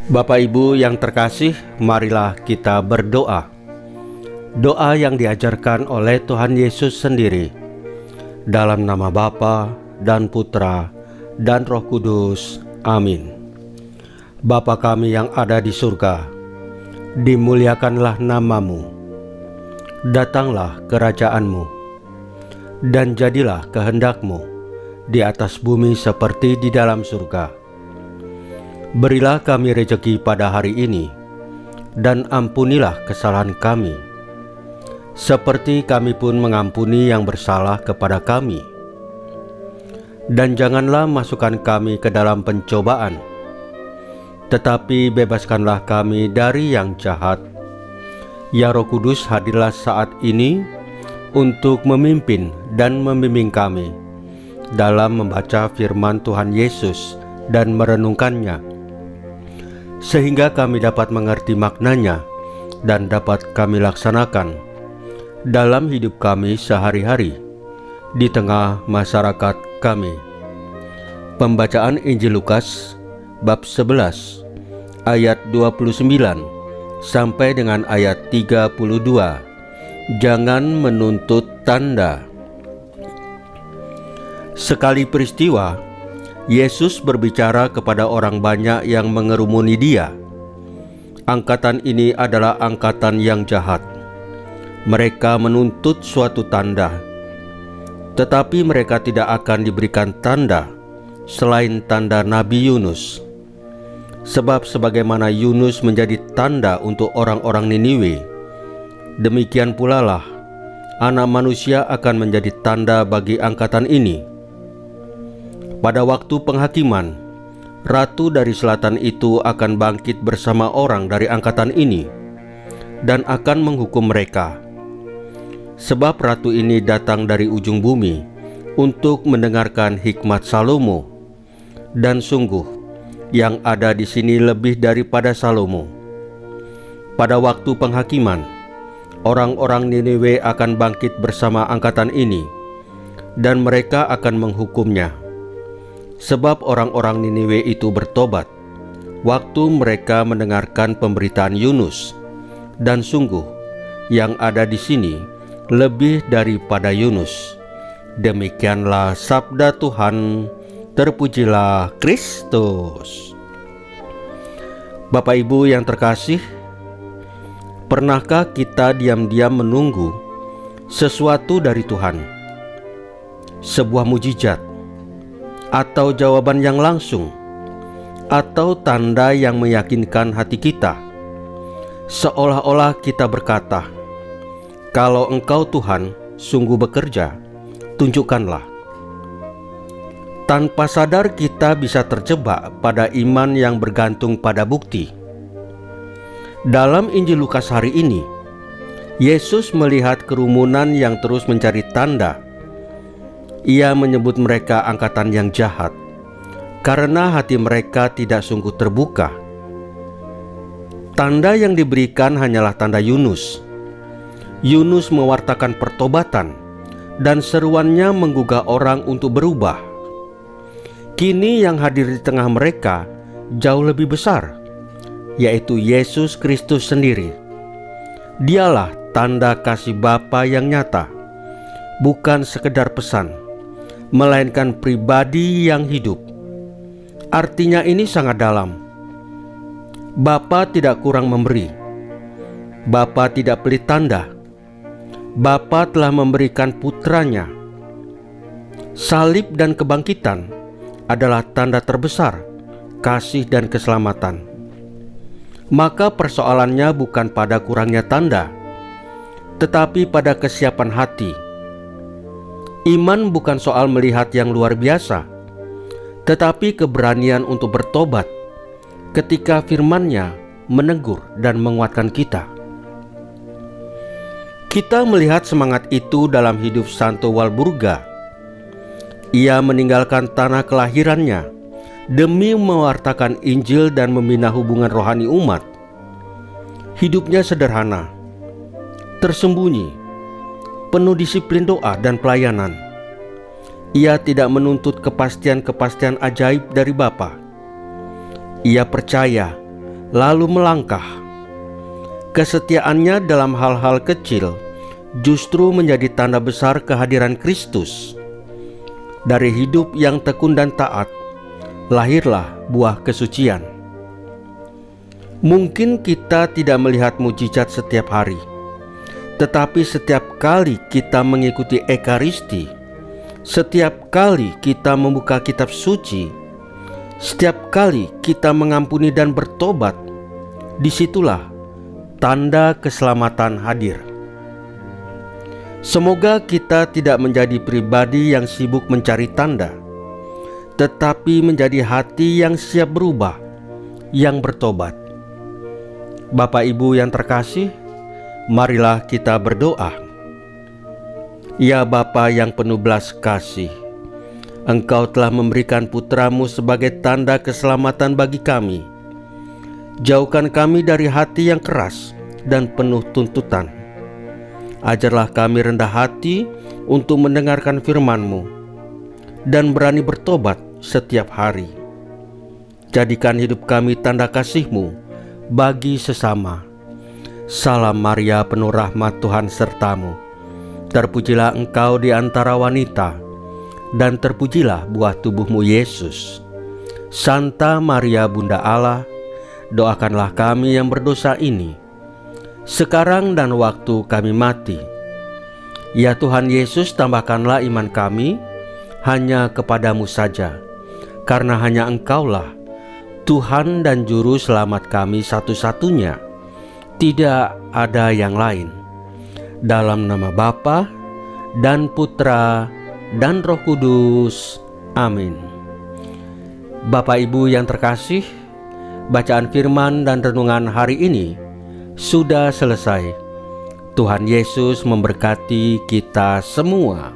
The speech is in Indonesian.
Bapak Ibu yang terkasih, marilah kita berdoa. Doa yang diajarkan oleh Tuhan Yesus sendiri. Dalam nama Bapa dan Putra dan Roh Kudus. Amin. Bapa kami yang ada di surga, dimuliakanlah nama-Mu. Datanglah kerajaan-Mu, dan jadilah kehendak-Mu di atas bumi seperti di dalam surga. Berilah kami rejeki pada hari ini, dan ampunilah kesalahan kami, seperti kami pun mengampuni yang bersalah kepada kami. Dan janganlah masukkan kami ke dalam pencobaan, tetapi bebaskanlah kami dari yang jahat. Ya Roh Kudus, hadirlah saat ini untuk memimpin dan membimbing kami dalam membaca firman Tuhan Yesus dan merenungkannya, sehingga kami dapat mengerti maknanya dan dapat kami laksanakan dalam hidup kami sehari-hari di tengah masyarakat kami. Pembacaan Injil Lukas bab 11 ayat 29 sampai dengan ayat 32. Jangan menuntut tanda. Sekali peristiwa, Yesus berbicara kepada orang banyak yang mengerumuni Dia. Angkatan ini adalah angkatan yang jahat. Mereka menuntut suatu tanda, tetapi mereka tidak akan diberikan tanda selain tanda Nabi Yunus. Sebab sebagaimana Yunus menjadi tanda untuk orang-orang Niniwe, demikian pula lah Anak Manusia akan menjadi tanda bagi angkatan ini. Pada waktu penghakiman, ratu dari selatan itu akan bangkit bersama orang dari angkatan ini dan akan menghukum mereka. Sebab ratu ini datang dari ujung bumi untuk mendengarkan hikmat Salomo, dan sungguh yang ada di sini lebih daripada Salomo. Pada waktu penghakiman, orang-orang Niniwe akan bangkit bersama angkatan ini, dan mereka akan menghukumnya. Sebab orang-orang Niniwe itu bertobat waktu mereka mendengarkan pemberitaan Yunus, dan sungguh yang ada di sini lebih daripada Yunus. Demikianlah sabda Tuhan. Terpujilah Kristus. Bapak Ibu yang terkasih, pernahkah kita diam-diam menunggu sesuatu dari Tuhan? Sebuah mujizat, atau jawaban yang langsung, atau tanda yang meyakinkan hati kita, seolah-olah kita berkata, "Kalau Engkau Tuhan sungguh bekerja, tunjukkanlah." Tanpa sadar kita bisa terjebak pada iman yang bergantung pada bukti. Dalam Injil Lukas hari ini, Yesus melihat kerumunan yang terus mencari tanda. Ia menyebut mereka angkatan yang jahat, karena hati mereka tidak sungguh terbuka. Tanda yang diberikan hanyalah tanda Yunus. Yunus mewartakan pertobatan, dan seruannya menggugah orang untuk berubah. Kini yang hadir di tengah mereka jauh lebih besar, yaitu Yesus Kristus sendiri. Dialah tanda kasih Bapa yang nyata, bukan sekedar pesan, melainkan pribadi yang hidup. Artinya ini sangat dalam. Bapa tidak kurang memberi. Bapa tidak pelit tanda. Bapa telah memberikan putranya. Salib dan kebangkitan adalah tanda terbesar kasih dan keselamatan. Maka persoalannya bukan pada kurangnya tanda, tetapi pada kesiapan hati. Iman bukan soal melihat yang luar biasa, tetapi keberanian untuk bertobat ketika firman-Nya menegur dan menguatkan kita. Kita melihat semangat itu dalam hidup Santo Walburga. Ia meninggalkan tanah kelahirannya demi mewartakan Injil dan membina hubungan rohani umat. Hidupnya sederhana, tersembunyi, penuh disiplin doa dan pelayanan. Ia tidak menuntut kepastian-kepastian ajaib dari Bapa. Ia percaya lalu melangkah. Kesetiaannya dalam hal-hal kecil justru menjadi tanda besar kehadiran Kristus. Dari hidup yang tekun dan taat, lahirlah buah kesucian. Mungkin kita tidak melihat mujizat setiap hari, tetapi setiap kali kita mengikuti Ekaristi, setiap kali kita membuka kitab suci, setiap kali kita mengampuni dan bertobat, disitulah tanda keselamatan hadir. Semoga kita tidak menjadi pribadi yang sibuk mencari tanda, tetapi menjadi hati yang siap berubah, yang bertobat. Bapak Ibu yang terkasih, marilah kita berdoa. Ya Bapa yang penuh belas kasih, Engkau telah memberikan putra-Mu sebagai tanda keselamatan bagi kami. Jauhkan kami dari hati yang keras dan penuh tuntutan. Ajarlah kami rendah hati untuk mendengarkan firman-Mu dan berani bertobat setiap hari. Jadikan hidup kami tanda kasih-Mu bagi sesama. Salam Maria, penuh rahmat, Tuhan sertamu. Terpujilah Engkau di antara wanita, dan terpujilah buah tubuh-Mu Yesus. Santa Maria Bunda Allah, doakanlah kami yang berdosa ini, sekarang dan waktu kami mati. Ya Tuhan Yesus, tambahkanlah iman kami hanya kepadamu saja, karena hanya Engkaulah Tuhan dan Juru Selamat kami satu-satunya. Tidak ada yang lain. Dalam nama Bapa dan Putra dan Roh Kudus. Amin. Bapak Ibu yang terkasih, bacaan firman dan renungan hari ini sudah selesai. Tuhan Yesus memberkati kita semua.